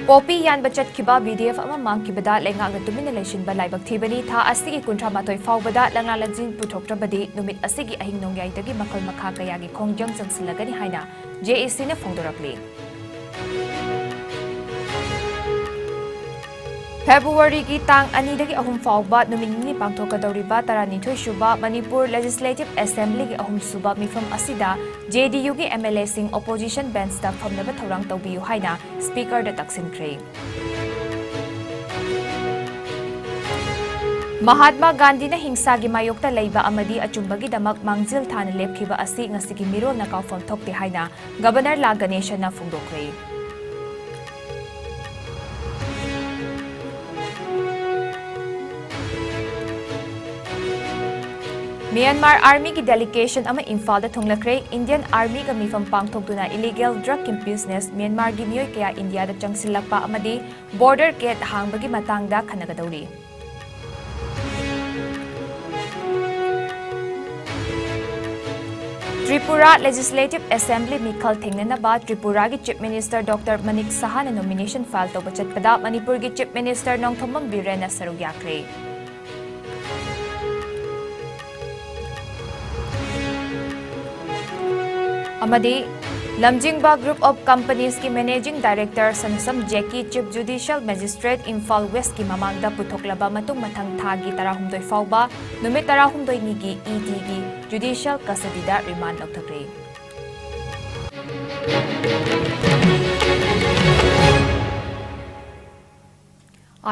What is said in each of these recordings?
Poppy yan bachat kiba BDF ama mang kibada lengang na tumin na lesion ba laibag thibani tha asigi kuntra matoy faubada langlalanjin puthoktrabadi numit asigi ahing nongyai dagi makal makha kayagi khongjang changsilagani haina JEC na phongdorakli February ki tang ani dagi ahum fauba numini pangthokadawriba taranithoi suba Manipur Legislative Assembly ki ahum suba mifam asida JDU ki MLA sing opposition bench ta famnaba thorang tawbiyu haina speaker da taksinkhre Mahatma Gandhi na hingsa gi mayokta leiba amadi achumbagi damak mangjil thana lepkhiba asi ngasigi mirol na kaufam thokte haina Governor La Ganesha na phungdokre Myanmar Army ki delegation ama Imphal da thunglakre Indian Army ka mifam pangthokduna illegal drug business Myanmar gi miyoi kaya India da changsilakpa amadi border gate hangbagi matangda khanagadawri Tripura Legislative Assembly Mikhal Thengnanaba Tripura ki Chief Minister Dr. Manik Saha na nomination file tawba chatpada Manipur ki Chief Minister Nongthombam Biren na sarugyakre Amadi Lamjingba Group of Companies ki Managing Director Sanasam Jackie Chief Judicial Magistrate Imphal West ki mamangda puthoklaba matung mathang thagi tarahumdoi fauba numit tarahumdoi nigi ED ki Judicial Custody da remand laukthakre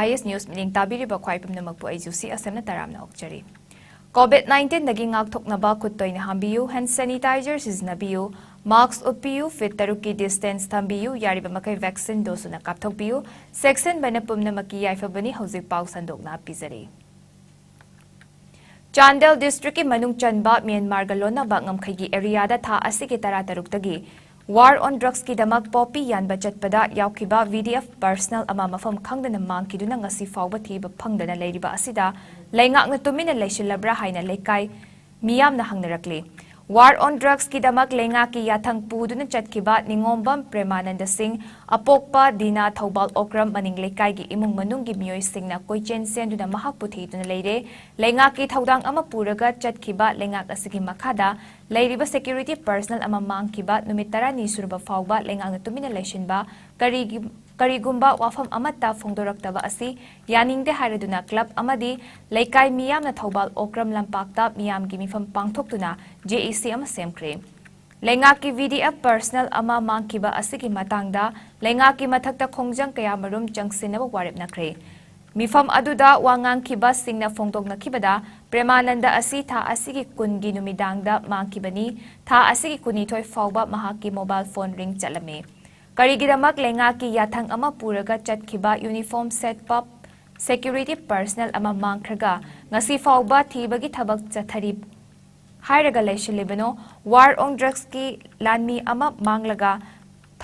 IS News meeting tabiri ba khwai pumnamakpu ai JUSHY ASEM na taramna okchari COVID-19 naging ngakthoknaba khuttoy na hambiyu hand sanitizer siznabiyu mask utpiyu fit taruki distance thambiyu yariba makai vaccine dose na kapthokpiyu section bana pumna maki yaifabani hojik pau sandokna pizari Chandel district ki manung chanba Myanmar galona ba ngamkhaigi area da tha asigi tara taruktagi War on drugs ki damak Poppy yan bachat pada yaukhiba VDF personal ama mafam khangdana mangkiduna ngasi fawba thiba phangdana leiriba asida laingak na tumina leisilabra haina leikai miyam na hangnarakli War on drugs ki damak lenga ki yathang puduna chatkiba ningombam Premananda Singh apokpa dina Thobal Okram maning leikai gi imung manung gi miyoi singna koichen senduna mahak puthiduna leire lenga ki thodang ama puraga chatkiba lengak asigi makhada leiriba security personnel ama mangkiba numit 12 surba fawba lenga na tumina leisinba karigumba wafam amata phongdoraktaba asi yaningde haraduna club amadi leikai miyam na Thobal Okram lampakta miyam gi mifam pangthoktuna JEC ama semkre lenga ki VDF personnel ama mangkiba asigi matangda lenga ki mathakta khongjang kaya marum changsinaba warep nakre mifam aduda wangang kiba singna phongdok nakhibada Premananda asi tha asigi kungi numidangda mangkibani tha asigi kunithoi fawba mahaki mobile phone ring chalame Karigidamak lenga ki yathang ama puraga chatkhiba uniform set pop security personnel ama mangkhraga ngasi fawba thibagi thabak chathari hairaga leisilibano war on drugs ki lanmi ama manglaga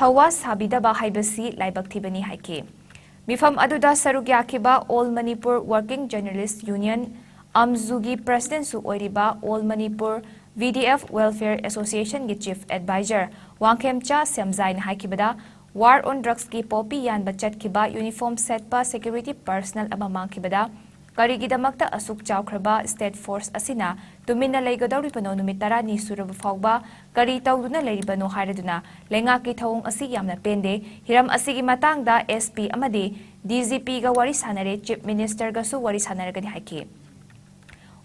thawa sabidaba haibasi laibak thibani haike mifam aduda sarugyakhiba All Manipur Working Journalists Union Amzugi President su oiriba All Manipur VDF Welfare Association ki Chief Advisor Wangkhemcha Semzai na haikibada War on drugs ki Poppy yan bachat kiba uniform set pa security personnel ama mangkibada karigidamakta asuk chawkhraba state force asina tumina leigadawribano numit 12 suraba fawba kari tawduna leiribano hairaduna lenga ki thawong asi yamna pende hiram asigi matangda SP amadi DGP ga wari sanare Chief Minister ga su wari sanaragani haike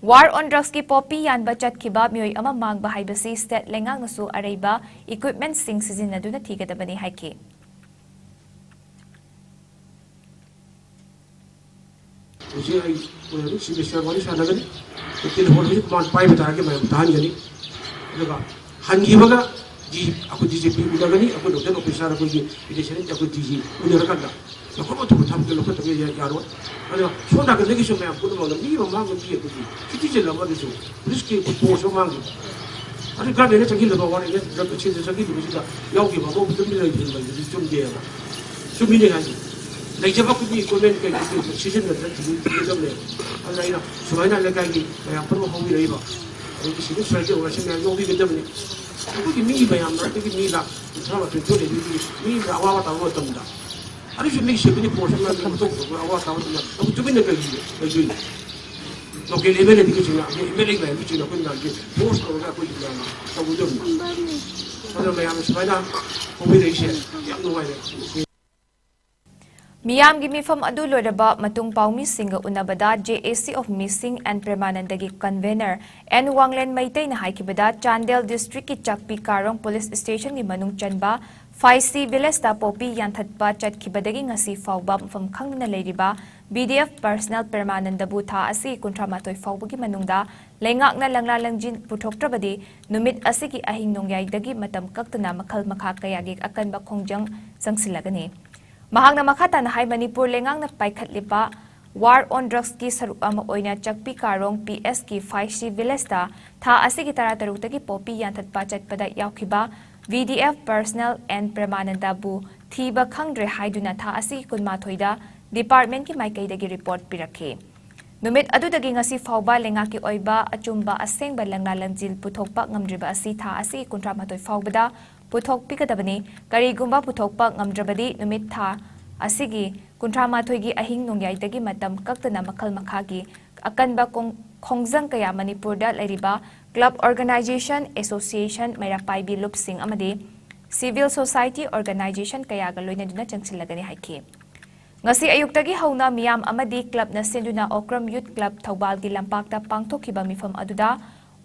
War on drugs ki Poppy yan bachat kiba miyoi ama mangba haibasi state lenga ngasu araiba equipment sing sizinaduna thigadabani haike Uji ay si Mr. Wali sanagani telephone ni man pai bata ke mai tahan gani daga hangi baga ji aku DGP udagani aku dokter officer aku ji election aku DG udarakanda aku mau tu tham ke lokot ke ya yaro ana so da ke legi so mai aku mau ni ma mang ji aku ji kiti je lama de so risk ke ko so mang ani ga ne changi lo wa ne da ke chin changi du ji da yau ke ba bo tu ni le ji ba ji chum je ba chum ni ha ji Lai jaba kubi komen kai ki season na tan ti jam le ala ina sumaina le kai ki ya par mo hobi rei ba ai ki sini srai jo rashin ya yo bi gedam ne ku ki mi ba ya ma ki mi la tra ma tu le ni mi la wa wa ta wo tam da Ano siya may siya portion na ito awa tawag na ang tumin na kayo local level di ko siya level na hindi siya ko na post ko na ko na tawag doon ano may amas ba na combination yang nuway Miyam gi mifam adu loraba matung paumi singa unabada JAC of Missing and Permanentagi Convener and Wanglen Maitay na haikibada Chandel District ki Chakpi Karong Police Station gi manung chanba 5C Vilesta Popi Yanthatpa Chatkibadagi ngasi fawba mfam khang na leiriba BDF Personal Permanent Dabutha asi kuntramatoy fawbagi manungda lengak na langlalangjin puthoktrabadi numit asigi ahing nongyay dagi matam kaktana makhal makha kayagi akan ba khongjang sangsilagani Mahang na makata na hay Manipur lengang na paikhatlipa War on Drugs ki sarup ama oina Chakpi Karong PS ki 5C Vilesta tha asigi taratarutagi Popi Yanthatpa Chatpada yaukhiba VDF Personal and Permanent Dabu thiba khangdre haiduna tha asigi kunmathoida Department ki maikaidagi report pirakhe Numit adudagi ngasi fawba lengaki oiba achumba asengba langlalangjil puthokpa ngamdriba asi tha asigi kuntramatoi fawbada puthok pikadabani karigumba puthokpa ngamdrabadi numit tha asigi kuntramatoi gi ahing nongyaidagi matam kaktana makhal makhagi akanba khongjang kaya Manipurda lairiba Club Organization Association Mairapaibi Lupsing amadi Civil Society Organization kaya galoinaduna changsilagani haiki Ngasi ayuktagi hauna miyam amadi club na sinduna Okram Youth Club Thawbal gi lampakta pangthokhiba mifam aduda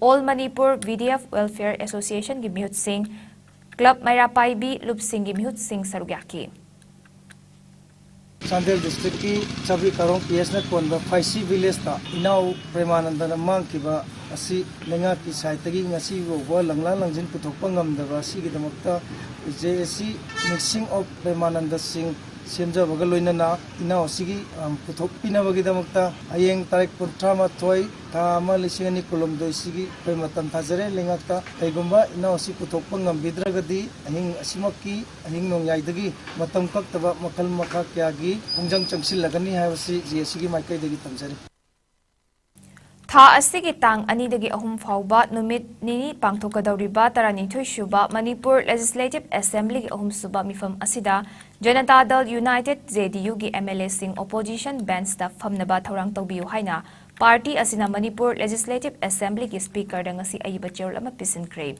All Manipur VDF Welfare Association gi mihut sing Club Mairapaibi Lupsing gi mihut sing sarugyaki Chandel District ki Chakpi Karong PS na konba 5C Village ta inaw Premanandana mangkiba asi lenga ki saitagi ngasi wo langlang langjin puthokpa ngamdaba si gi damakta JAC mixing of Premananda Singh Semja Bagaloinana inaw sigi puthok pinabagi damakta ayeng tarik puntrama toy tama lisingani kolomdoi sigi pai matam thajare lengakta kaigumba inaw si puthok pangam bidragadi ahing asimaki ahing nongyaidagi matam kaktaba makal makha kyagi hungjang changsil lagani haibasi JAC gi maikai dagi tamjari Tha asigi tang ani dagi ahum fawba numit nini pangthokadauriba taranithoi shuba Manipur Legislative Assembly gi ahum suba mifam asida Janata Dal United JDU gi MLA sing opposition bench da famnaba thorang tawbiu haina party asina Manipur Legislative Assembly gi speaker da ngasi ayiba cheol ama pisinkre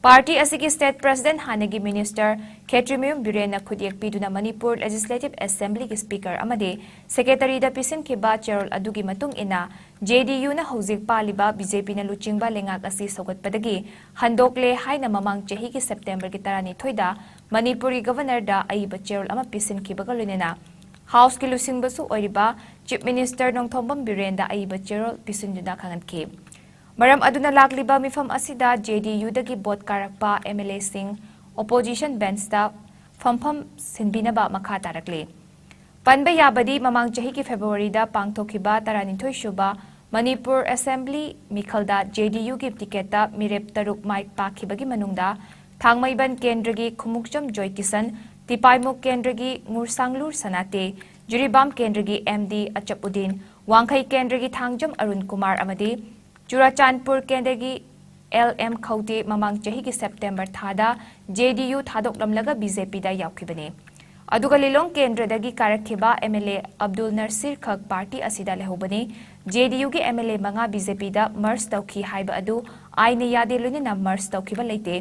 Party asigi State President Hanagi Minister Ketrimium Birena Khudyak piduna Manipur Legislative Assembly gi Speaker amade Secretary da pisin kiba Cherol adugi matung ina JDU na hojik paliba BJP na luchingba lengak asi sogatpadagi handokle haina mamang chahi ki September ki tarani thoida Manipuri Governor da aiba Cherol ama pisin kiba galunena House ki lusingbasu oiriba Chief Minister Nongthombam Birenda aiba Cherol pisinduna khanganki Maram aduna lakliba mifam asida JDU dagi bot karakpa MLA sing opposition bench da famfam sinbinaba makha tarakle Panba yabadi mamang chahi ki February da pangthokhiba taranithoi shuba Manipur Assembly Mikhalda JDU gi ticket da mirep taruk mic pakhibagi manungda Thangmaiban Kendragi Khumukcham Joy Kisan Tipaimuk Kendragi Ngursanglur Sanate Juribam Kendragi MD Achapudin Wangkhai Kendragi Thangjam Arun Kumar amadi Churachandpur Kendagi LM Khauti mamang chahi ki September thada JDU thadok lamlaga BJP da yaukibane aduga lilong kendra dagi karakhiba MLA Abdul Nasir Khak party asida lehobani JDU gi MLA manga BJP da merge tawki haiba adu aine yade lunina merge tawkiba leite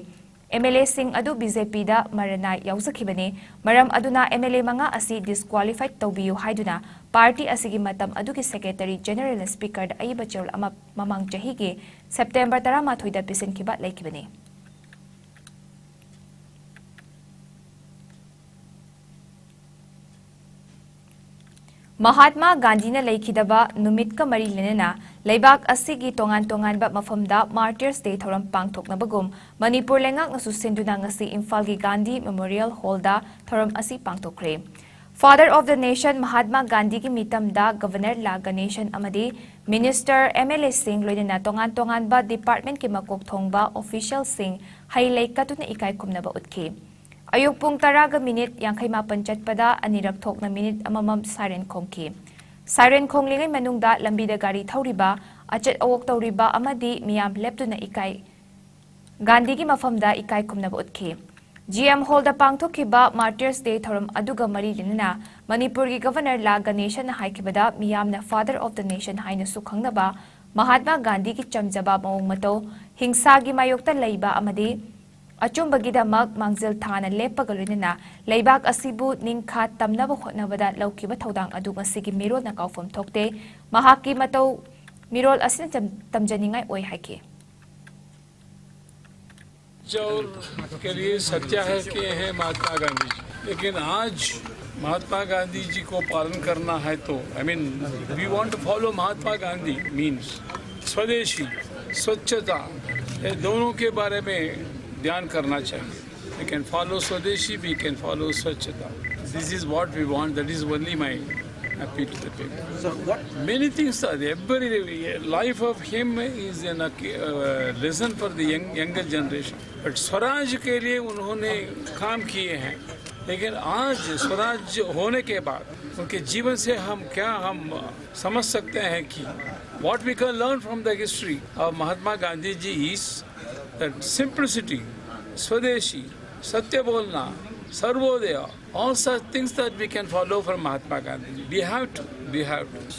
MLA sing adu BJP da marana yauzakibane maram aduna MLA manga asi disqualified tawbiyu haiduna party asigi matam adugi Secretary General Speaker da aiba cherol ama mamang chahi gi September 13 da pisin kiba laikibane Mahatma Gandhi na laikidaba numit ka mari lenena laibak asigi tongan ba mafamda Martyrs Day thoram pangthok na bagum Manipur lengak na susinduna ngasi Imphal gi Gandhi Memorial Hall da thoram asi pangthokre Father of the Nation Mahatma Gandhi ki mitam da Governor la Ganeshan amadi Minister MLA Singh loinena tongan ba department ki makok thongba official Singh hailai katuna ikai kumna ba utki Ayuk pung taraga minute yang kay mapanchatpada anirak thok na minute amamam siren khongki siren khonglingay manungda lambida gari thawriba achat awok tawriba amadi miyam leptuna ikai Gandhi ki mafamda ikai kumna ba utki GM Hall da pangthokhiba Martyrs Day thoram aduga mari linna Manipur gi Governor La Ganeshan na haikibada miyamna Father of the Nation haina su khangnaba Mahatma Gandhi ki chamjaba maung mato hingsa gi mayokta leiba amadi achumbagidamag mangzil thana lepagalinna leibak asibu ningkha tamnaba khotnabada laukiba thodang adu ngasigi mirol na kaufam thokte mahaki mato mirol asin tamjaningai oi haike और के लिए सत्य है कि है महात्मा गांधी जी, लेकिन आज महात्मा गांधी जी को पालन करना है तो I mean we want to follow Mahatma Gandhi means swadeshi swachhata ये दोनों के बारे में ध्यान करना चाहिए. We can follow swadeshi, we can follow swachhata. This is what we want. That is only my appeal to the people. So what? Many things are there. Every life of him is in a lesson for the younger generation. But Swaraj के लिए उन्होंने काम किए हैं. लेकिन आज स्वराज होने के बाद उनके जीवन से हम समझ सकते हैं कि what we can learn from the history of Mahatma Gandhi ji is that simplicity, Swadeshi, Satya Bolna, Sarvodaya, all such things that we can follow from Mahatma Gandhi. We have to.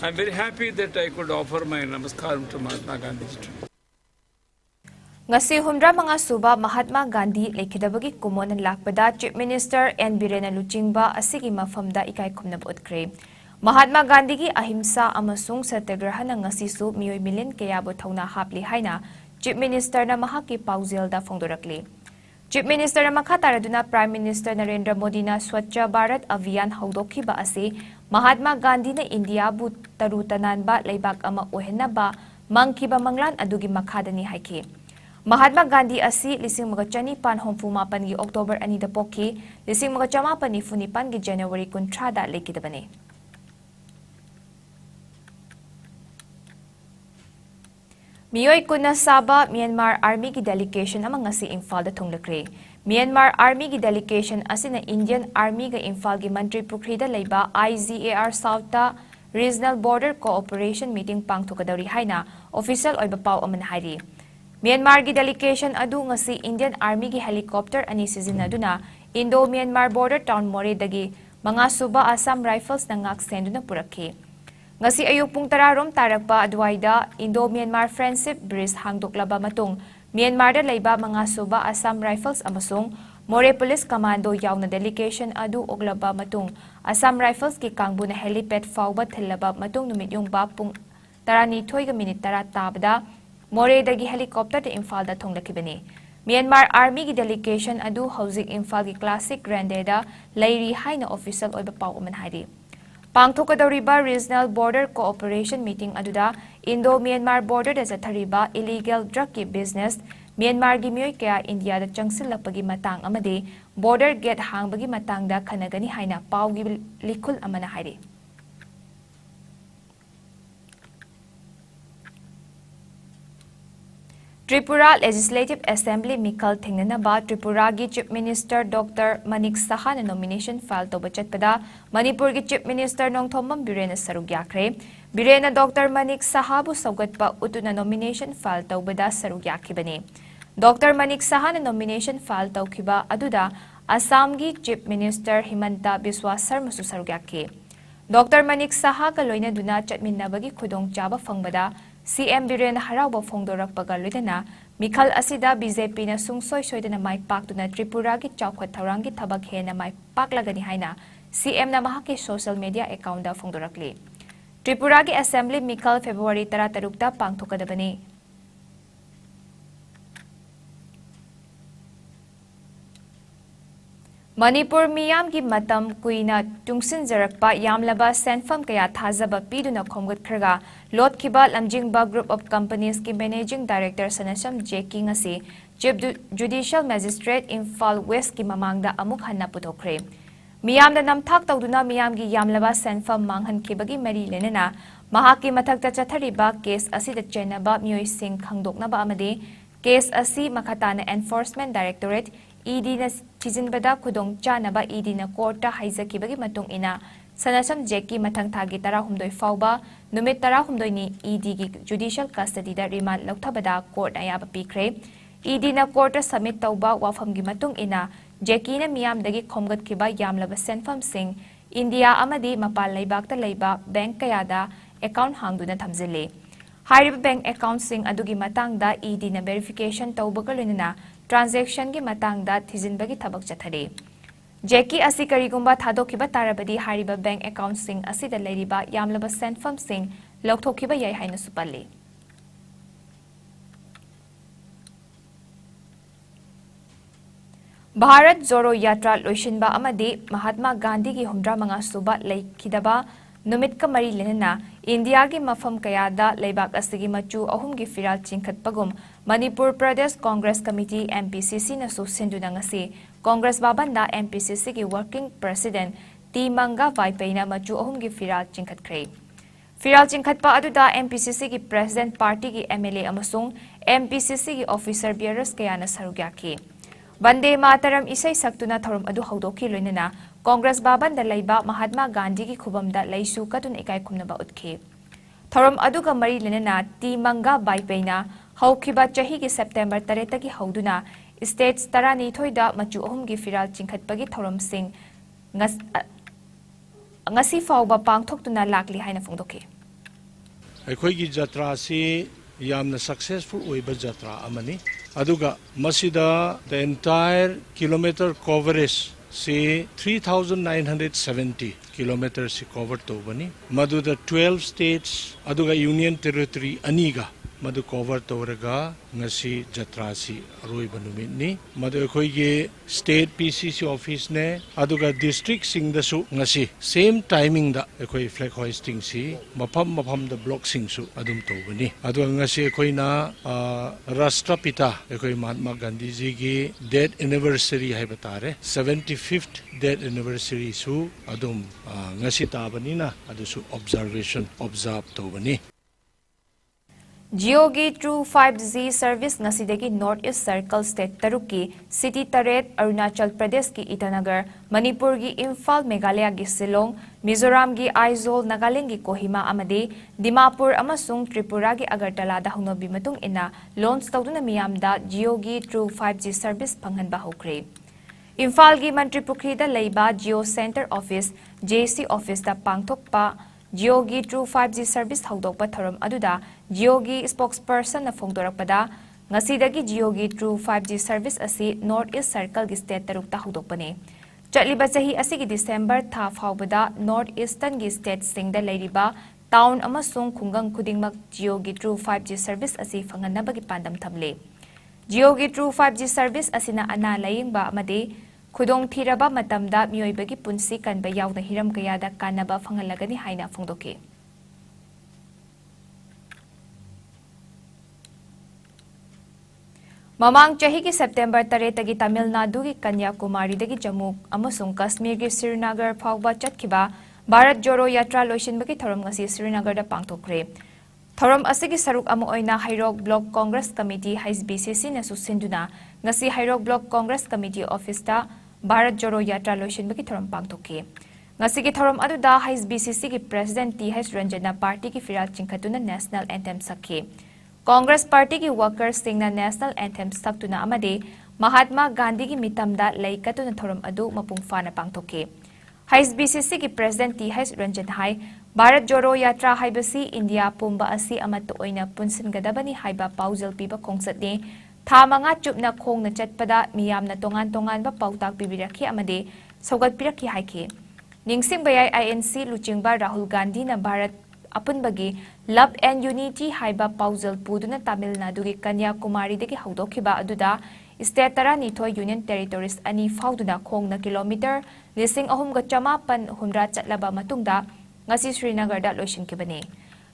I'm very happy that I could offer my namaskaram to Mahatma Gandhi ji. Ngasi humra mga suba Mahatma Gandhi lekidabagi kumonan lakpada Chief Minister N. Birena Luchingba asigi mafamda ikai khumnab utkre. Mahatma Gandhi ki ahimsa amasung satyagraha na ngasi su miyoi million kayabo thawna hapli haina Chief Minister na mahaki pauzil da fongdorakli. Chief Minister na makataraduna Prime Minister Narendra Modi na Swachha Bharat Abhiyan haudokhiba ase Mahatma Gandhi na India bu tarutanan ba leibak ama ohenna ba mangkiba manglan adugi makhadani haike. Mahatma Gandhi asi 1954 gi October 2 da pokhi 1955 gi January 13 da lekidabane. Miyoi kuna saba Myanmar Army ki delegation amang ngasi Imphal da thunglakre. Myanmar Army ki delegation asina Indian Army ga Imphal gi Mantri Pukri da leiba IZAR South ta Regional Border Cooperation Meeting pangthukadawri haina official oiba pau aman hari. Myanmar gi delegation adu ngasi Indian Army gi helicopter ani sizinaduna Indo-Myanmar border town More dagi mga suba Assam Rifles na ngak senduna purakhe. Ngasi ayuk pung tararom tarakpa adwaida Indo-Myanmar Friendship Bridge hangdoklaba matung Myanmar da leiba mga suba Assam Rifles amasung More Police Commando yauna delegation adu oglaba matung Assam Rifles ki kangbu na helipad fawba thilaba matung numit yung ba pung tarani thoiga minute tara tabda More dagi helicopter da Imphal da thonglakibani. Myanmar Army ki delegation adu hauzik Imphal ki classic grandeur da leiri haina official oiba pau aman hari. Pangthokadawriba Regional Border Cooperation Meeting aduda Indo-Myanmar border da zathariba illegal drug ki business Myanmar gi miyoi kaya India da changsilapagi matang amade border gate hangbagi matang da khanagani haina pau gi likul amana hairi. Tripura Legislative Assembly Mikal Thingnanaba Tripura gi Chief Minister Dr. Manik Saha na nomination file to bachatpada Manipur gi Chief Minister Nongthomam Birena sarugyakre. Birena Dr. Manik Saha bu saugatpa utuna nomination file to bada sarugyakibane. Dr. Manik Saha na nomination file to khiba aduda Assam gi Chief Minister Himanta Biswa Sarma su sarugyake. Dr. Manik Saha ka loina duna chatminnabagi khudong chaba fangbada CM Birena Harauba Fongdorakpaga Ludana, Mikhal Asida BJP na sungsoy soydana may paktuna Tripura gi chawkhot tharangi thabak he na may paklagani haina CM na mahaki social media account da Fongdorakli. Tripura gi Assembly Mikhal February 13 ta pangthokadabani. Manipur miyam gi matam kuina tungsin jarakpa yamlaba senfam kaya thazaba piduna khomgut khraga lot kiba lamjingba group of companies ki managing director sanasam jeki ngasi chief judicial magistrate Imphal West ki mamangda amuk hanna puthokre miyamda namthak tawduna miyam gi yamlaba senfam manghan kibagi mari lenena mahaki mathakta chathariba case asida chenaba miyoi sing khangdoknaba amade case asi makhatana enforcement directorate ED na Chizinbada Kudong Chanaba ED na Korta Haizakibagi Matung Ina Sanasam Jeki Matang Tagi Tarahumdoi Fauba Numit Tarahumdoi ni ED gi Judicial Custody da Remand Loktabada Court Ayaba Pikre ED na Korta Submit Tauba Wafam gi Matung Ina JECI miyamdagi khomgatkiba yamlaba senfamsing India amadi mapal laibakta laiba bank kayada account hangduna thamjile. Hariba bank account sing adugi matangda ED na verification tawbaga loinana transaction gi matangda thijinbagi thabak chathare. JECI asi karigumba thadokiba tarabadi hariba bank account sing asida lairiba yamlaba senfamsing lokthokkiba yai haina supalle. Bharat Jodo Yatra Loishinba Amadi Mahatma Gandhi ki Humdra Manga Suba Laikidaba Numit Kamari Lenana India ki Mafam Kayada Laibak Asigi Machu Ahum ki Firal Chinkat Pagum Manipur Pradesh Congress Committee MPCC na Susindunangasi Congress Babanda MPCC ki Working President T Manga Vaipaina Machu Ahum ki Firal Chinkat Kray Firal Chinkat Pa Aduda MPCC ki President Party ki MLA Amasung MPCC ki Officer Bearers Kayana Sarugyaki Bande Mataram isay saktuna thorom adu haudoki loinana Congress baban da laiba Mahatma Gandhi ki khubamda laisu katun ikai khumnaba utke thorom adu ga mari lenana ti manga baipeina haukiba chahi ki September 3 taki hauduna states tarani thoida machu ahum gi firal chingkhatpagi thorom sing ngasi fawba pangthoktuna lakli haina phongdoki अखोई की जत्रा से यामना successful ओइबा जत्रा अमनी अदुगा मसिदा the entire kilometre coverage से 3970 kilometre से cover तो बनी Madhuda 12 states अदुगा union territory अनीगा Madhu cover तोरगा ngasi jatra si aroi banumit ni madu khoi ge state PCC office ne aduga district sing da su ngasi same timing da khoi flag hoisting si mafam da block sing su adum to bani aduga ngasi khoi na rashtrapita khoi Mahatma Gandhi ji gi death anniversary hai batare 75th death anniversary su adum ngasi ta bani na adu su observe to bani Geogi True 5G service ngasidagi North East Circle State Taruki City Taret Arunachal Pradesh ki Itanagar Manipur gi Imphal Meghalaya gi Shillong Mizoram gi Aizawl Nagaland gi Kohima amadi Dimapur amasung Tripura gi Agartala da hunobi matung ina launch tawduna miyamda Geogi True 5G service panghanba hokre Imphal gi Mantri Pukri da leiba Geo Center Office JC Office da pangthokpa Geogi True 5G service haudokpa thorom aduda Geogi spokesperson na phongdorakpada ngasidagi Geogi True 5G service asi North East Circle gi state tarukta haudokpane chaliba chahi asigi December tha faubada North Eastern gi state singda leiriba town amasung khungang khudingmak Geogi True 5G service asi phanganabagi pandam thamle Geogi True 5G service asina ana layingba amade Khudong thiraba matamda mioibagi punsi kanba yauna hiram kayada kanaba phangalagani haina phongdoki Mamang chahi ki September 3 tagi Tamil Nadu ki Kanyakumari dagi Jammu amasung Kashmir ki Srinagar phawba chatkiba Bharat Jodo Yatra loishinbagi thorom ngasi Srinagar da pangthokre Thorom asigi saruk amu oina Hairok Block Congress Committee HBCC na susinduna ngasi Hairok Block Congress Committee office ta Bharat Jodo Yatra loishinbagi thorom pangthoke ngasigi thorom aduda HBCC ki President TH Ranjana party ki firal chingkhatuna national anthem sakhe Congress party ki workers singna national anthem saktuna amade Mahatma Gandhi ki mitamda laikatuna thorom adu mapungfana pangthoke HBCC ki President TH Ranjan hai Bharat Jodo Yatra haibasi India pumba asi amatto oina punsingadabani haiba paujal piba kongsatne Thamanga chupna khongna chatpada miyamna tongan ba pautak bibirakhi amade sogat pirakhi haike ningsing bayai INC luchingba Rahul Gandhi na Bharat apunbagi Love and Unity haiba paujal puduna Tamil Nadu gi Kanyakumari degi haudokhiba aduda state tarani thoi union territories ani fauduna khongna kilometer 3,900 chatlaba matungda ngasi Srinagar da loishinkibane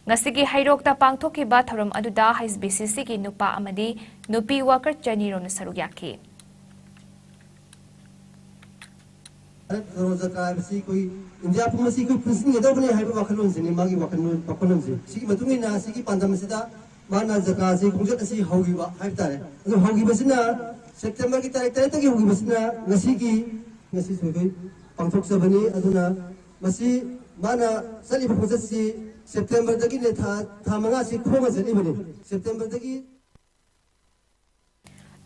ngasigi hairokta pangthokiba thorom aduda HBCC ki nupa amadi nupi worker chanirom na sarugyaki रोजगारसी कोई India पुमसी कोई प्रिंसिंग एदो बने हाइबा वखलोन से मागी वखलोन पपलोन से सी मतुंगी ना सी की पांदम से दा माना जका से खुजत सी होगीबा हाइब तारे अदो होगीबसिना सेप्टेम्बर की तारीख तक होगीबसिना ngasi की ngasi सोई पांथोक सबनी अदुना मसी माना सलीब खुजत सी सेप्टेम्बर तक ने था मंगा सी खोगा से बने सेप्टेम्बर तक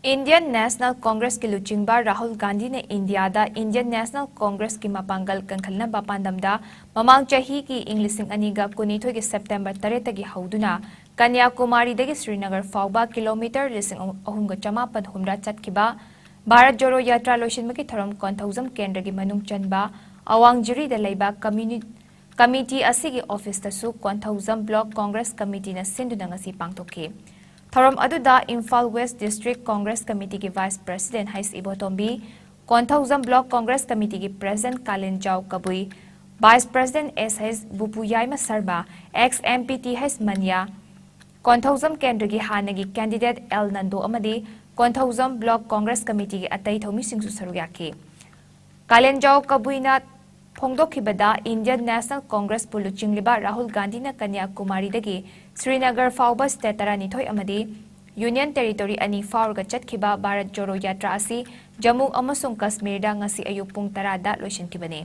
Indian National Congress ki luchingba Rahul Gandhi ne India da Indian National Congress ki mapangal kankhalna bapandamda mamang chahi ki Englising aniga kunithoi ki September 3 tagi hauduna Kanyakumari dagi Srinagar fauba kilometer lising ahumga chamapan humra chatkiba Bharat Joro Yatra loishinmaki thoram konthozam kendra gi manung chanba awangjiri da leiba committee asigi office tasu konthozam block Congress committee na sinduna ngasi pangtokki Thoram aduda Imphal West District Congress Committee ki Vice President Hais Ibotombi, Konthozam Block Congress Committee ki President Kalin Jau Kabui, Vice President S. Hais Bupuyaima Sarba, ex-MPT Hais Manya, Konthozam Kendra ki Hanagi Candidate L. Nando Amadi, Konthozam Block Congress Committee ki Atay Thomi Singsu Saruyaki. Kalin Jau Kabui na Phongdokhibada Indian National Congress Puluchingliba Rahul Gandhi na Kanyakumari dagi Srinagar fauba state taranithoi amadi Union Territory ani faurga chatkhiba Bharat Joro Yatra asi Jammu amasung Kashmir da ngasi ayuk pung 10 da loishinkibani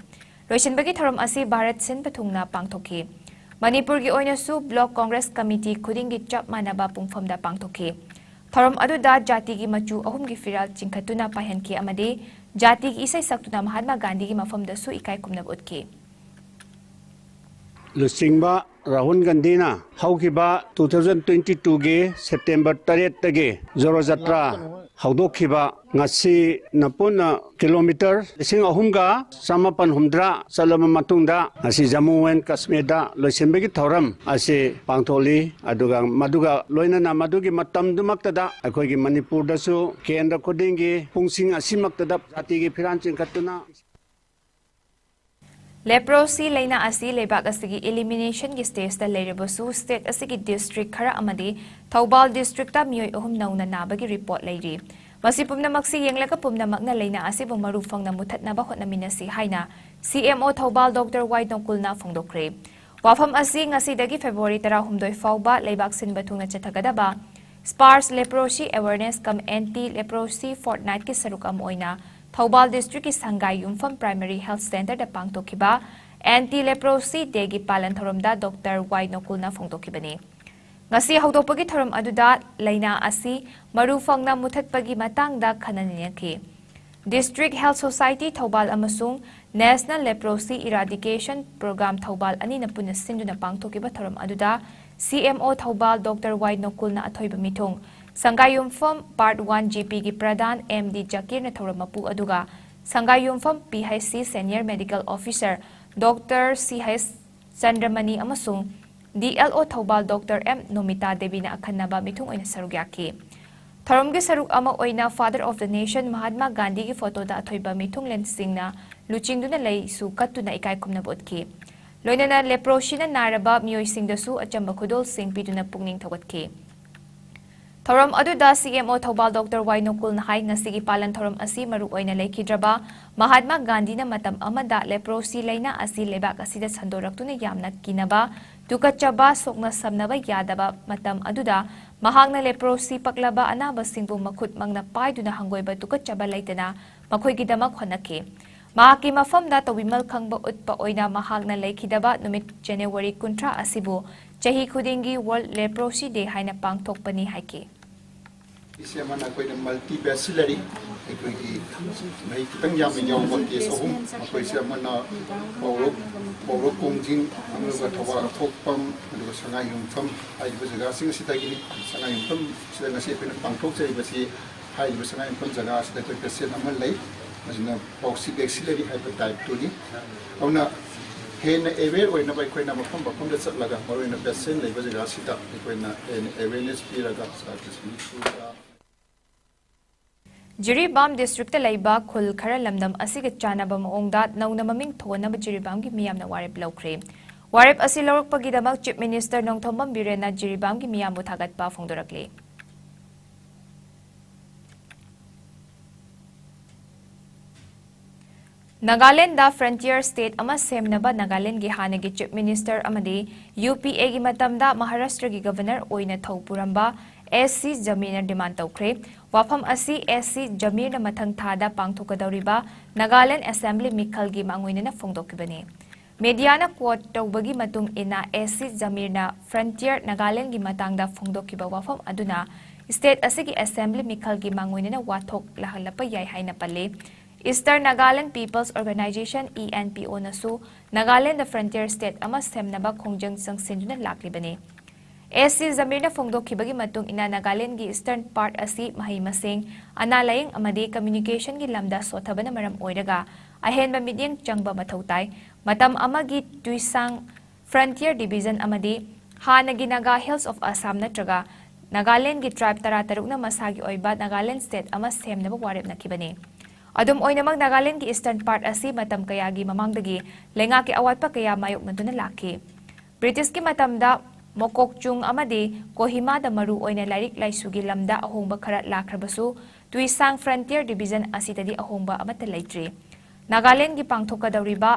loishinbagi thoram asi Bharat sin pathungna pangthokhi Manipur gi oina su Block Congress Committee khudingi chap manaba pungfam da pangthokhi thoram aduda jati gi machu ahum gi firal chingkhatuna pahenki amadi jati gi isai saktuna Mahatma Gandhi gi mafam da su ikai kumna utki Lusingba Rahul Gandhi na haukiba 2022 ge September 3 tage Joro Jatra haudokhiba ngasi napuna kilometer lising ahumga samapan humdra salama matungda asi Jammu and Kashmir da loisenbegi thoram asi pangtholi aduga maduga loinana madugi matam dumakta da akoigi Manipur da su kendra kodingi pungsing asimakta da jati gi phiran chingkhatuna Leprosy laina asi lebak asigi elimination gi stage da lerebasu state asigi district khara amadi Thoubal district ta mioi ahum nauna nabagi report leiri masi pumna maksi yenglaga pumna makna laina asi bu maru phangna muthatna ba hotnaminasi haina CMO Thoubal Dr. Y Nongkulna phongdokre wafam asi ngasi dagi February 13 fauba lebak sin bathungna chathagadaba sparse leprosy awareness kam anti leprosy fortnight ki saruk am oina Thoubal District ki Sangai Yumpham Primary Health Center da pangtokhiba anti-leprosy day gi palan thoramda Dr. Y Nongkulna phongtokibani ngasi haudopagi thoram aduda laina asi marufangna muthatpagi matangda khananiyaki District Health Society Thoubal amasung National Leprosy Eradication Program Thoubal ani na puna sinduna pangtokiba thoram aduda CMO Thoubal Dr. Y Nongkulna athoiba mithong Sangayumpham Part 1 GP gi Pradhan MD Jakir na thoramapu aduga Sangayumpham PHC Senior Medical Officer Dr. CH Chandramani amasung DLO Thoubal Dr. M Nomita Devi na akhanaba mithung oina sarugyaki Thoramgi saruk ama oina Father of the Nation Mahatma Gandhi gi photo da athoiba mithung lensing na luchingduna lei su katuna ikai kumna bodki loinana leprosy na naraba mioi singda su achamba khudol sing piduna pungning thogatki Thoram aduda CMO Thoubal Dr. Y Nongkulna hai ngasigi palan thoram asi maru oina lekhidraba Mahatma Gandhi na matam amada leprosy laina asi lebak asida sandoraktuna yamna kinaba tukachaba sokna samnaba yadaba matam aduda mahangna leprosy paklaba anaba singbu makhut mangna paiduna hangoiba tukachaba laitana makhoigidamak honaki mahaki mafamda tawimal khangba utpa oina mahangna lekhidaba numit January 13 asibu chahi khudingi World Leprosy Day haina pangthokpani haiki Iscom akoina multi-bacillary akoigi mai kitang yam yaw case ahum akoi siamana pawro kongjing amuga thawa thokpam aduga sangai yumpham aiba jaga sing sitagini sangai yumpham sida ngasi pena pangthok chai basi aiba sangai yumpham jaga sida koi patient amal lai asina pauxibacillary hepatitis 2 ni auna hena aware oina bai koina mafam bafam da chatlaga moroina patient leiba jaga sida koina awareness piraga sarkismi Jiribam District Laiba Khul Khara Lamdam Asiga Chanaba Maongda Nauna Maming Thonaba Jiribam gi miyamna warep lawkre warep asi lawrakpagidamak Chief Minister Nongthombam Birena Jiribam gi miyambu thagatpa phongdorakle Nagaland da Frontier State ama semnaba Nagaland gi hanagi Chief Minister amadi UPA gi matamda Maharashtra gi Governor oina thopuramba SC Jamir demand tawkre wafam asi SC Jamir na mathang thada pangthokadawriba Nagaland Assembly Mikhal gi mangoina na phongdokibani Mediana quote tawbagi matung ina SC Jamir na Frontier Nagaland gi matangda phongdokiba wafam aduna state asigi assembly mikhal gi mangoinena wathok lahalapa yai haina pale Eastern Nagaland People's Organization ENPO nasu Nagaland the frontier state ama semnaba khongjang sangsinduna laklibane AC Zamirna phongdokhibagi matung ina Nagaland gi eastern part asi mahi masing analaying amade communication gi lamda sothabana maram oiraga ahenba midyang changba mathautai matam amagi tuisang frontier division amade hanagi Naga Hills of Assam natraga Nagaland gi tribe taratarukna masagi oiba Nagaland state ama semnaba warep nakibane Adum oinamag Nagaland gi eastern part asi matam kayagi mamangdagi lenga ki awatpa kaya mayok naduna laki British ki matamda Mokokchung amadi Kohima da maru oina lairik laisugi lamda ahongba khara lakhrabasu tuisang frontier division asitadi ahongba amata laitri Nagaland gi pangthoka dauriba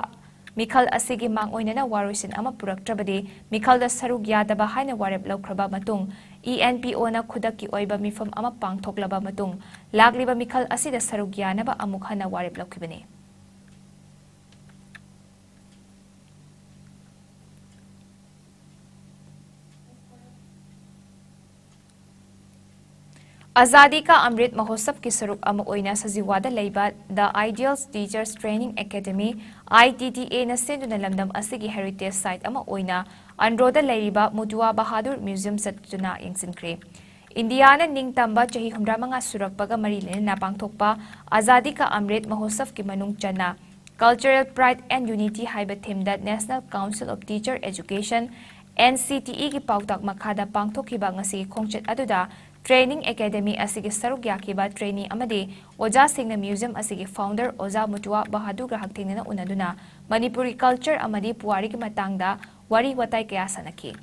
Mikhal asigi mang oinana warusin ama puraktrabadi Mikhal da sarug yadaba haina warep laukraba matung ENPO na khudaki oiba mifam ama pangthoklaba matung lagliba Mikhal asida sarug yanaba amuk hana warep laukibane Azadi ka Amrit Mahotsav ki saruk ama oina sa Jiwada Leiba The Ideals Teachers Training Academy ITTA na senduna lamdam asigi heritage site ama oina Androda Leiriba Mutua Bahadur Museum satuna yengsinkre Indiana ningtamba chahi humra manga surakpaga marilena na pangthokpa Azadi ka Amrit Mahotsav ki manung chana Cultural Pride and Unity haiba themda National Council of Teacher Education NCTE ki pautak makhada pangthokhiba ngasi khongchet aduda Training Academy asigi saruk yakiba trainee amade Oja Singna Museum asigi founder Oja Mutua Bahadur grahak thengna unaduna Manipuri culture amadi puwari ki matangda wari watai kaya sanaki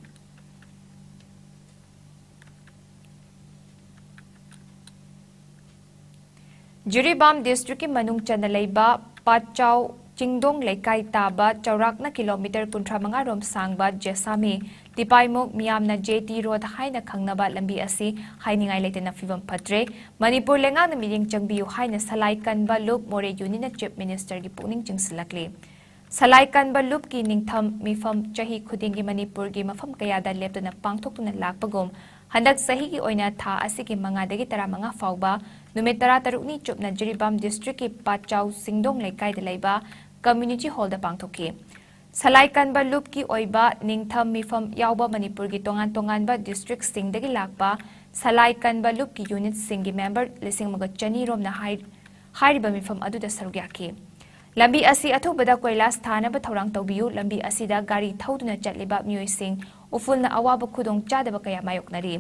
Jiribam district ki manung chana leiba Pachau Chingdong Laikai Taba Chaurakna kilometer kuntra manga rom sangba Jesami Tipaimok Miyamna JT Road haina khangnaba lambi asi hainingai leitena fivam phatre Manipur lenga na miling changbiu haina salai kanba loop more unina chief minister gi pukning chingsilakle salai kanba loop ki ningtham mifam chahi khudingi Manipur gi mafam kayada leptuna pangthoktuna lakpagom handak sahi gi oina tha asi ki manga dagi tara manga fawba numit tara tarukni chupna Jiribam district ki Pachau Singdong Laikai de laiba community hall da pangthoki Salai kanba loop ki oiba ningtham mifam yauba Manipur gi tongan tongan ba district sing dagi lakba salai kanba loop ki unit singi member lising maga chani rom na hairiba mifam adu da sarugyaki lambi asi athubada koilas thana ba thorang tawbiu lambi asi da gari thauduna chatliba mioi sing ufulna awaba khudong chadaba kaya mayoknari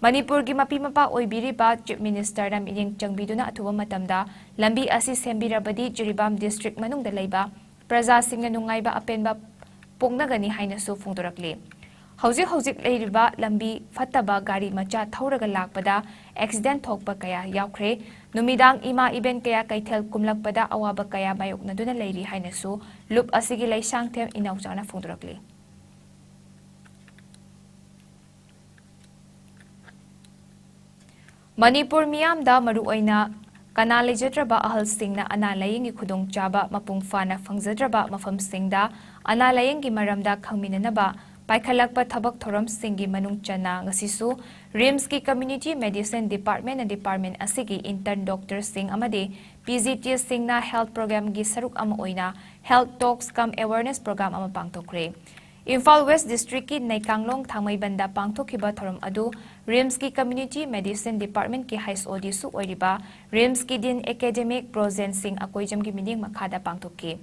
Manipur gi mapi mapa oibiri ba chief minister na mining changbiduna athuba matamda lambi asi sembirabadi Jiribam district manung da leiba Praja singna nungaiba apenba pongnagani haina su phungdorakle hauzik leiriba lambi fattaba gari macha thauraga lakpada accident thokpa kaya yaukre numidang ima event kaya kaithel kumlakpada awaba kaya mayoknaduna leiri haina su loop asigi leisang them inauchana phungdorakle Manipur miyam da maru oina Kana lejadraba ahal singna ana layingi khudong chaba mapung fana phangjadraba mafam singda ana layingi maramda khangminanaba paikhalakpa thabak thoram singi manung chana ngasisu RIMS ki community medicine department and department asigi intern doctor sing amade PGT singna health program gi saruk ama oina health talks come awareness program ama pangtokre Imphal West District ki Naikanglong Thangmai Banda pangthokiba thoram adu RIMS ki Community Medicine Department ki Hais Odi su oiriba RIMS ki Din Academic Prozen Singh Akoijam ki mining makhada pangthoki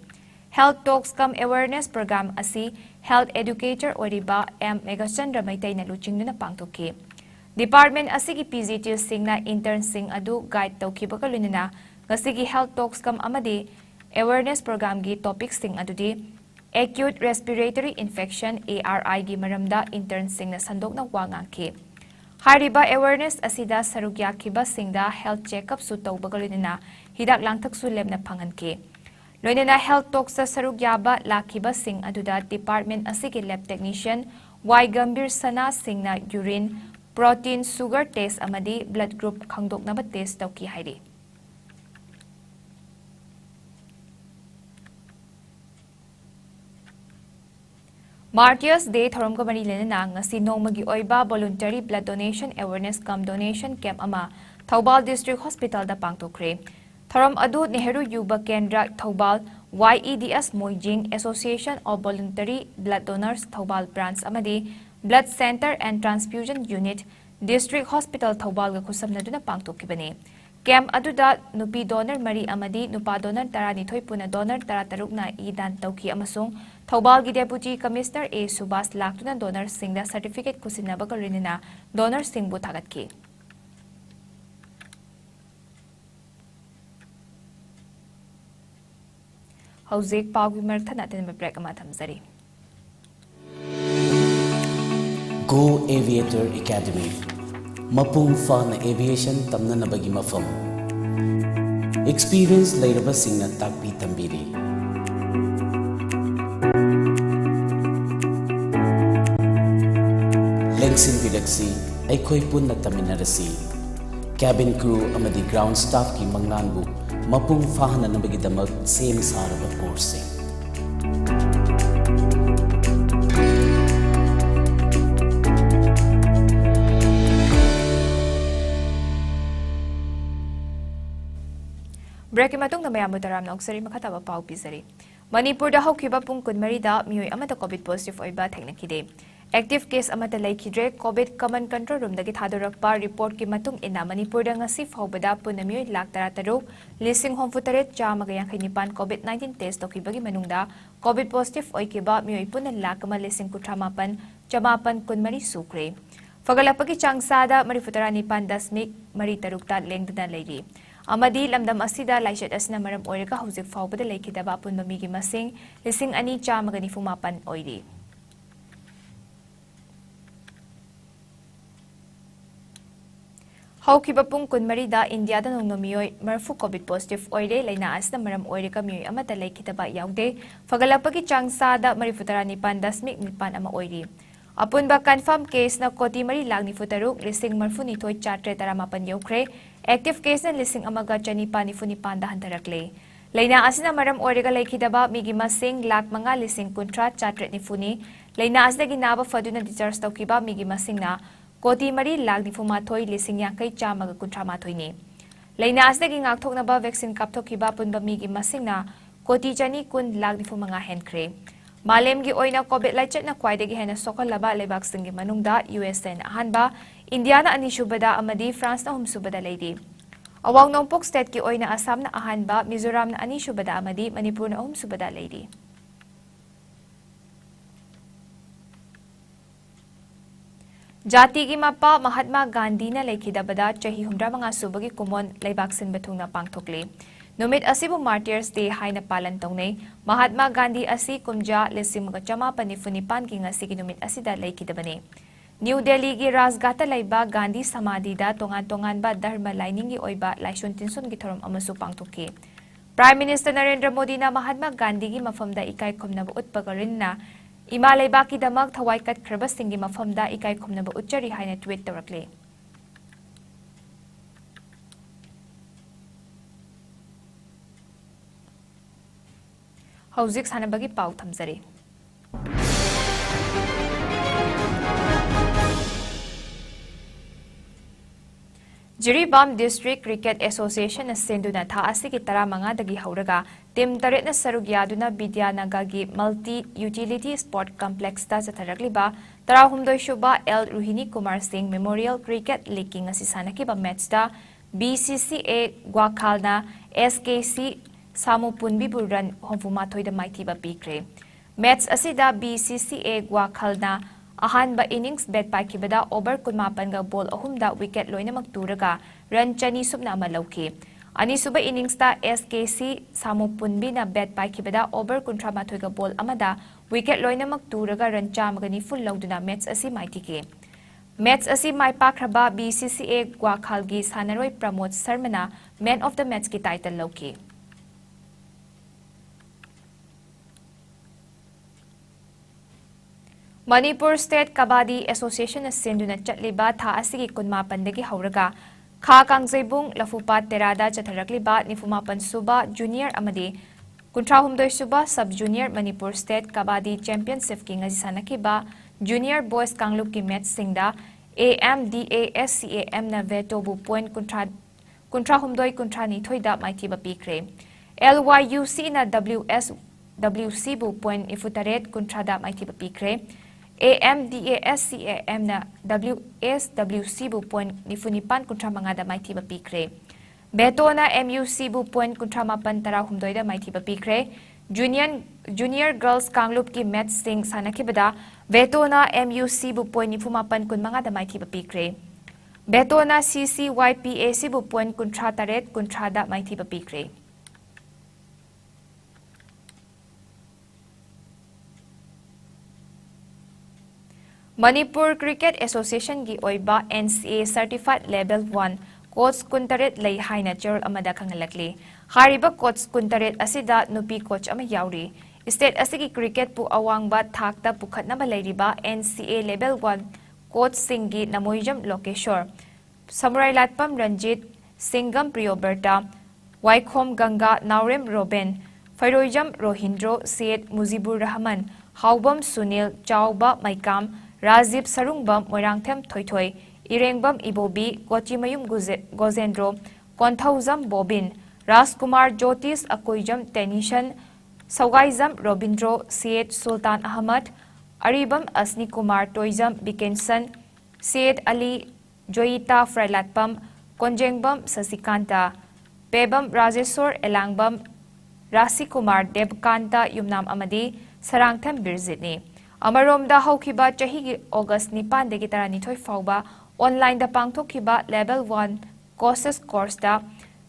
Health Talks Come Awareness Program asi Health Educator oiriba M Megachandra Maitai na luchingna pangthoki Department asi ki PGT Singh na intern Singh adu guide tawkiba kalunina ngasi ki Health Talks Come amade Awareness Program gi topic Singh adudi Acute Respiratory Infection ARI gi maramda intern sing na sandok na wangangki Hariba awareness asida sarugya kiba singda health checkup su tawbagalina hidak langthak su lemna phanganki loinena health talk sa sarugya ba lakiba sing aduda department asigi lab technician Y Gambir Sana sing na urine protein sugar test amadi blood group khangdok na ba test tawki hairi Martyrs Day thorom ka mari lena ngasi nongmagi oiba voluntary blood donation awareness cum donation camp ama Thoubal District Hospital da pangtokre. Thorom adu Nehru Yuba Kendra Thoubal YEDS Moijing Association of Voluntary Blood Donors Thoubal Branch amadi Blood Center and Transfusion Unit District Hospital Thoubal ga khusam naduna pangtokibane. Camp aduda nupi donor mari amadi nupa donor taranithoi puna donor tarataruk na idan tauki amasung Thoubal gi Deputy Commissioner A Subas laktuna donor singda certificate kusinaba karinina donor singbu thagatki. Hauzik Pagwi Merthan at the break Matamzari. Go Aviator Academy Mapung Fana Aviation Tamna Nabagi Mafam Experience Lairaba Singna Takpi Tambiri Lengsin Vidaksi Aikoi Punna Taminarasi Cabin Crew Amadi Ground Staff Ki Manganbu Mapung Fahana Nabagi Damak Same Saraba Course Break matung na mayam taram na oksari makataba pau pisari. Manipur da hawkiba pung kunmari da miyoy amata COVID positive oiba teknakide. Active case amata laikidre COVID common control room dagi thadorakpa report ki matung ina Manipur da ngasi fawbada puna miyoy lak tarataruk lising homfutaret chamagayang kinipan COVID-19 test okibagi manungda COVID positive oikiba miyoy puna lakama lising kutramapan chamapan kunmari sukre. Fagalapagi changsada marifutarani pandasmik maritarukta lengdana lairi. Amadi lamdam asida laishat asna maram oirika hauzik fawbada laikidaba punba migi masing lising ani chamagani fumapan oiri. Hawkiba pung kunmari da India da nungno miyoy marfu COVID positive oire laina asna maram oirika miyoy amata laikidaba yaude fagalapagi changsada marifutarani pandasmik nipan ama oiri. Apun ba confirm case na koti mari lagni futaruk lising marfu nitoy chatre taramapan yaukre active case na lising amaga chanipa ni funipan dahan tarakle. Laina asina maram orega laikidaba migi masing lak mga lising kontra chatre ni funi laina asna ginaba faduna discharge tawkiba migi masing na koti mari lagni fumathoy lising yankay chamaga kontra mathoy ni. Laina asna gingakthok na ba vaccine kapthokiba punba migi masing na koti chani kun lagni fumanga henkre. Malem gi oina COVID lachat na kwaidagi hena sokol laba lebak singi manungda USA na ahanba, India na anishubada amadi France na humsubada lady. Awang nongpok state ki oina Assam na ahanba, Mizoram na anishubada amadi, Manipur na humsubada lady. Jati gi mapa Mahatma Gandhi na laikidabada chahi humdra mga subagi kumon lebak sin batung na pangthokle. Numit asibu Martyrs Day haina palan tongnay, Mahatma Gandhi asi kumja lesim gachama panifunipan ki ngasi kinumit asida laikidabane. New Delhi gi Rajgata laiba Gandhi Samadhi da tongan-tongan ba dharma lining gi oiba laison tinson gi thorom amasu pangtuki. Prime Minister Narendra Modi na Mahatma Gandhi gi mafamda ikay khumnaba utpagarin na ima laiba ki damak thawai kat khrabas singi mafamda ikay khumnaba utchari haina tweet tawrakle. Hauzik sanabagi pau thamzari. Jiribam District Cricket Association na senduna tha asigi tara manga dagi hauraga tim taret na sarugyaduna Bidyanaga gi Multi Utility Sport Complex ta sataragliba tara humdoi shuba L Ruhini Kumar Singh Memorial Cricket League ki ngasi sanakiba match ta BCCA Gwakhalna SKC Samu Punbi Buran Homfumathoy da Maitiba Pikre. Match asida BCCA Gwakhalna ahanba innings bet pakibada over kunmapan ga ball ahumda wicket loina magturaga run chani subna amalawki. Ani suba innings ta SKC Samu Punbi na bet pakibada over kuntra mathoy ga ball amada wicket loina magturaga run chamagani full lawduna match asi maitike. Match asi mai pakraba BCCA Gwakhalgi Sanaroy Pramod Sarmana Man of the Match ki title lawki. Manipur State Kabaddi Association na senduna chatliba tha asigi kunmapan dagi hauraga kha kangzaibung lafupat terada chatharakliba nifumapan suba junior amadi Kuntrahumdoi suba sub junior Manipur State Kabaddi Championship ki ngasi sanakiba junior boys Kanglup ki match singda ASEM na veto bu point kuntrahumdoi kuntrani thoida maithiba pikre LYUC na WC bu point ifutaret kuntrada maithiba pikre AMDASCAM na WSWC bu point nifunipan kuntramangada maithiba pikre Beto na MUC bu point kuntramapan tarahumdoida maithiba pikre Junior Girls Kanglup ki match sing sanakibada Beto na MUC bu point nifumapan kunmangada maithiba pikre Beto na CCYPAC bu point kuntrataret kuntrada maithiba pikre Manipur Cricket Association gi oiba NCA Certified Level 1 Coach kuntaret lay haina churl amada kangalakli. Hariba coach kuntaret asida nupi coach ama yauri. State asigi cricket pu awangba thakta pukhat na balayriba NCA Level 1 Coach Singi Namoyjam Lokeshwar. Samurai Latpam Ranjit, Singam Priyoberta, Waikhom Ganga Naurem Robin, Fairoijam Rohindro Syed Muzibur Rahman, Haubam Sunil Chauba Maikam, Razib Sarungbam Moirangthem Thoithoi, Irengbam Ibobi, Gochimayum Gozendro, Konthauzam Bobin, Raskumar Jyotis Akoijam Tenishan, Saugaizam Robindro Syed Sultan Ahmad, Aribam Asni Kumar Toizam Bikensan, Syed Ali Joyita Frailatpam, Konjengbam Sasikanta, Pebam Rajeswar Elangbam, Rasi Kumar Debkanta Yumnam Amadi, Sarangthem Birzitni. Amaromda haukiba chahi August 9 dagi 12 fauba online da pangthokkiba level 1 courses course da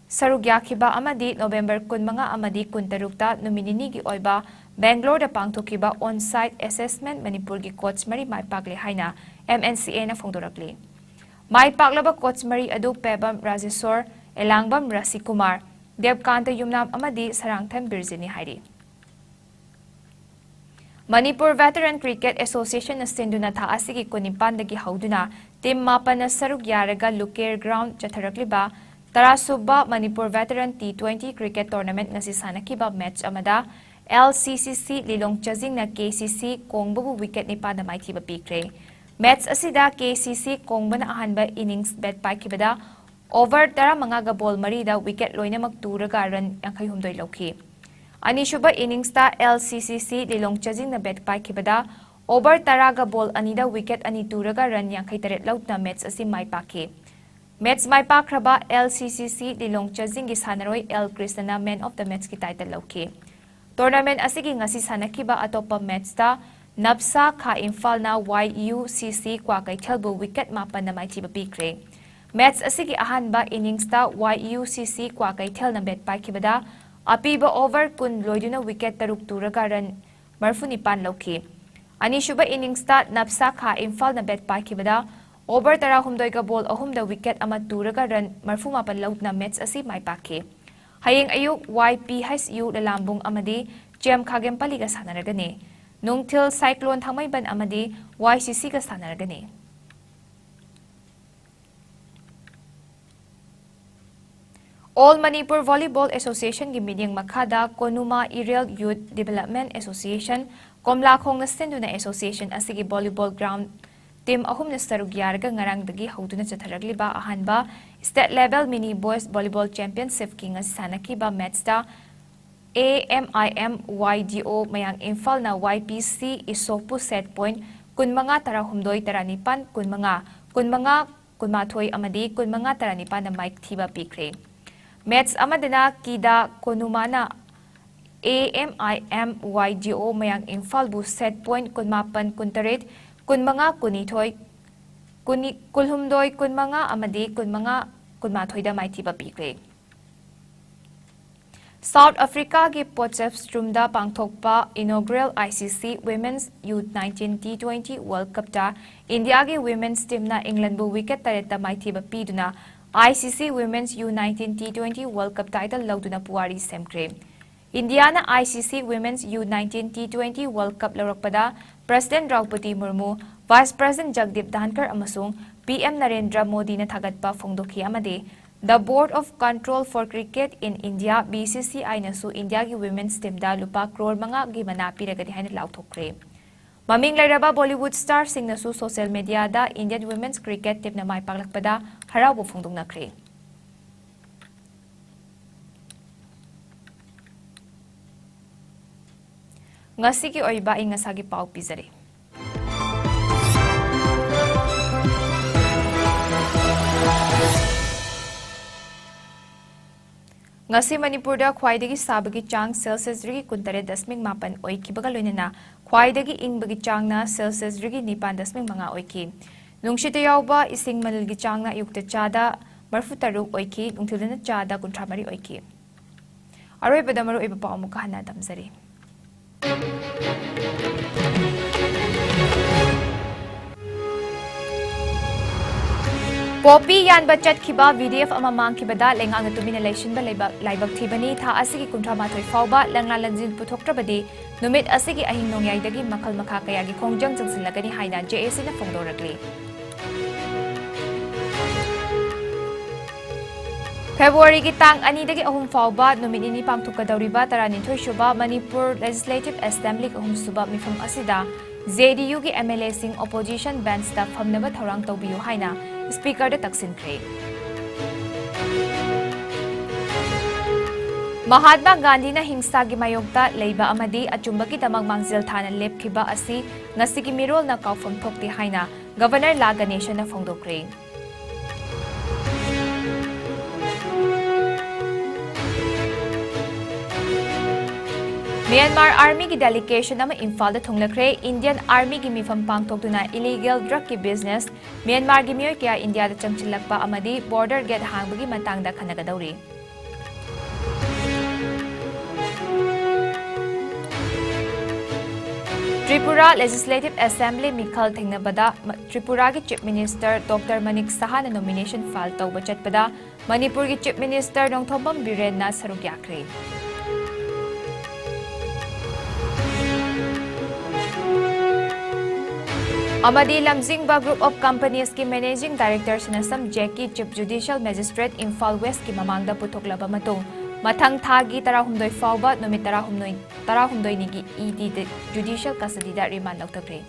sarugyakiba amadi November 10 amadi 13 ta numinini gi oiba Bangalore da pangthokkiba on site assessment Manipur gi coach mari mai pakle haina MNCA na phongdorakli mai paklaba coach mari adu Pebam Rajeswar Elangbam Rasi Kumar Debkanta Yumnam amadi Sarangthem Birzini hairi Manipur Veteran Cricket Association na sinduna tha asigi kunipan dagi hauduna team mapana sarug yaraga Luker Ground chatharakliba tarasuba Manipur Veteran T20 Cricket Tournament ngasi sanakiba match amada LCCC Lilong Chazing na KCC Kongbu wicket ni pada maithiba pikre match asida KCC Kongbana ahanba innings bet paikibada over tara mangaga ball marida wicket loina magturaga run 83 lokhi Anishuba innings ta LCCC Lilong Chazing na bet paikibada over taraga ball anida wicket ani turaga run 83 laut na match asi mai paki. Match mai pakraba LCCC Lilong Chazing gi sanaroi L Krishna man of the match ki title lauki. Tournament asigi ngasi sanakiba atopa match ta Napsa Kha Imphal na YUCC kwa kaithelbu wicket mapan na maithiba pikre. Match asigi ahanba innings ta YUCC kwa kaithel na bet paikibada Apiba over kun loiduna wicket taruk turaga run marfunipan lauki. Anishuba innings ta Napsa Kha Imphal na bet paikibada over tara humdoi ka ball ahum da wicket ama turaga run marfumapan laut na match asi mai paki. Hayeng ayuk YPHSU lalambung amadi Jem Khagempali ka sanaragani. Nungtil cyclone thangmayban amadi YCC ka sanaragani. All Manipur Volleyball Association gi meeting makada Konuma Irel Youth Development Association Komlakhong na senduna association asigi volleyball ground team ahum na sarugyarga ngarang dagi hauduna chatharagliba ahanba state level mini boys volleyball championship king sanaki ba match ta AMIM YDO mayang Imphal na YPC isopu set point kunmanga tarahumdoi taranipan kunmanga kunmathoi amadi kunmanga taranipan na mic thiba pikre Match amadana kida konumana AMIM YGO mayang Imphal bu set point kunmapan kuntaret kunmanga kunithoi kulhumdoi kunmanga amadi kunmathoi da maithiba pikre South Africa gi Potchefstroom da pangthokpa inaugural ICC Women's U19 T20 World Cup ta India gi women's team na England bu wicket tareta maithiba piduna ICC Women's U19 T20 World Cup title lauduna puwari semkre. India na ICC Women's U19 T20 World Cup laurakpada President Draupadi Murmu, Vice President Jagdeep Dhankar amasung PM Narendra Modi na thagatpa phongdokhi amade The Board of Control for Cricket in India (BCCI) nasu India gi women's team da lupa crore manga gi mana piragani haina lauthokre. Maming lairaba Bollywood star sing nasu social media da Indian women's cricket team na mai paglakpada haraubu phongdongnakre. Ngasi ki oiba ingasagi pau pizare. Ngasi Manipurda khwaidagi sabagi chang Celsius rigi 19.8 oikibaga loinana khwaidagi ingbagi changna Celsius rigi 9.5 oiki. Nungshita yauba ising malilgi changna yukta chada 43 oiki nungthilana chada 13 oiki. Aroibada maru iba pau muka hana damzari. Poppy yan bachat kiba VDF ama mangkibada lengang tumina election ba laibak thibani tha asigi kuntra mathoi fawba langla lanjin puthoktrabadi numit asigi ahing nongyai dagi makal makha kaya gi khongjang jangsilagani haina JAC na phongdoragli. February ki tang ani dagi ahum fawba numit ini pangthukadawriba taranithoi shuba Manipur Legislative Assembly ahum suba mifam asida JDU ki MLA sing opposition band staff famnaba thorang tawbiyu haina Speaker Taksin Kre. Mahatma Gandhi na hingsa gi mayogta leiba amadi achumbagi damag mangzil thana lepkhiba asi ngasigi mirol na kaufam thokti haina Governor La Ganesha na phongdokre. Myanmar Army ki delegation ama Imphal da thunglakre Indian Army ki mifam pangtokduna illegal drug ki business Myanmar ki miyoy kya India da changchilakpa amadi border gate hangbagi matangda khanagadawri. Tripura Legislative Assembly Mikhal Thingnabada Tripura ki Chief Minister Dr. Manik Saha na nomination file tawba chatpada Manipur ki Chief Minister Nongthombam Biren na saruk yakre. Amadi Lamjingba Group of Companies ki Managing Director Sinasam Jackie Chief Judicial Magistrate Imphal West ki mamangda putoklaba matung mathang thagi 13 fawba numit 13 nigi ED Judicial Custody da remand lautakre.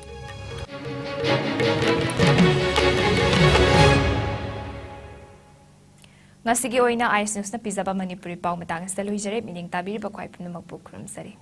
Ngasigi oina Ice News na pizaba Manipuri pau matang sa luijare mining tabiri ba khwai pnumak bukrum sari.